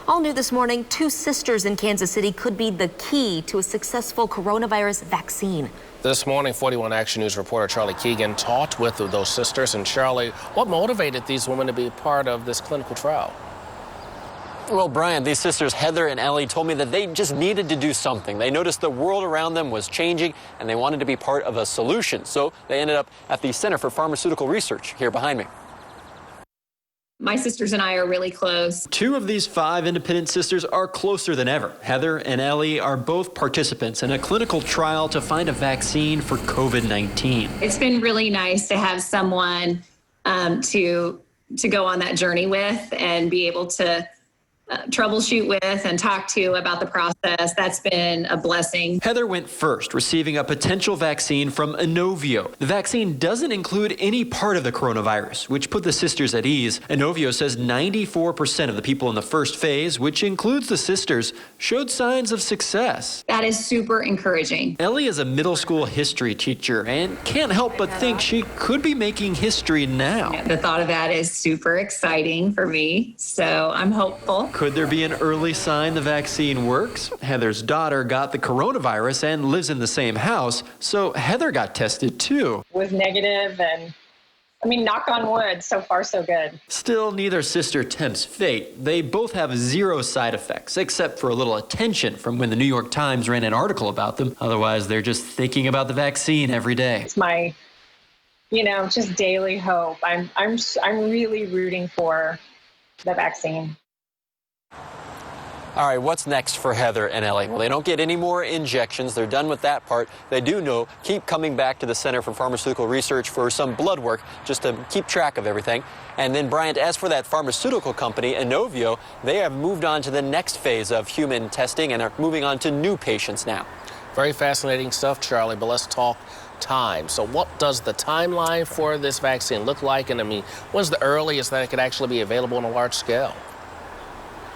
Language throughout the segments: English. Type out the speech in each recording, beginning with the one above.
All new this morning, two sisters in Kansas City could be the key to a successful coronavirus vaccine. This morning, 41 Action News reporter Charlie Keegan talked with those sisters. And Charlie, what motivated these women to be part of this clinical trial? Well, Brian, these sisters, Heather and Ellie, told me that they just needed to do something. They noticed the world around them was changing, and they wanted to be part of a solution. So they ended up at the Center for Pharmaceutical Research here behind me. My sisters and I are really close. Two of these 5 independent sisters are closer than ever. Heather and Ellie are both participants in a clinical trial to find a vaccine for COVID-19. It's been really nice to have someone to go on that journey with and be able to troubleshoot with and talk to about the process. That's been a blessing. Heather went first, receiving a potential vaccine from Inovio. The vaccine doesn't include any part of the coronavirus, which put the sisters at ease. Inovio says 94% of the people in the first phase, which includes the sisters, showed signs of success. That is super encouraging. Ellie is a middle school history teacher and can't help but think she could be making history now. The thought of that is super exciting for me, so I'm hopeful. Could there be an early sign the vaccine works? Heather's daughter got the coronavirus and lives in the same house, so Heather got tested too. Was negative, and I mean, knock on wood, so far so good. Still, neither sister tempts fate. They both have 0 side effects, except for a little attention from when the New York Times ran an article about them. Otherwise, they're just thinking about the vaccine every day. It's my, just daily hope. I'm really rooting for the vaccine. All right, what's next for Heather and Ellie? Well, they don't get any more injections. They're done with that part. They do know, keep coming back to the Center for Pharmaceutical Research for some blood work, just to keep track of everything. And then, Bryant, as for that pharmaceutical company, Inovio, they have moved on to the next phase of human testing and are moving on to new patients now. Very fascinating stuff, Charlie, but let's talk time. So what does the timeline for this vaccine look like? And I mean, when's the earliest that it could actually be available on a large scale?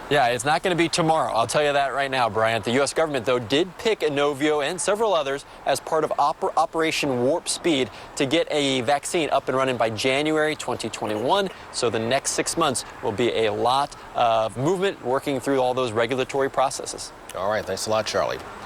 Yeah, it's not going to be tomorrow. I'll tell you that right now, Bryant. The U.S. government, though, did pick Inovio and several others as part of Operation Warp Speed to get a vaccine up and running by January 2021. So the next 6 months will be a lot of movement working through all those regulatory processes. All right. Thanks a lot, Charlie.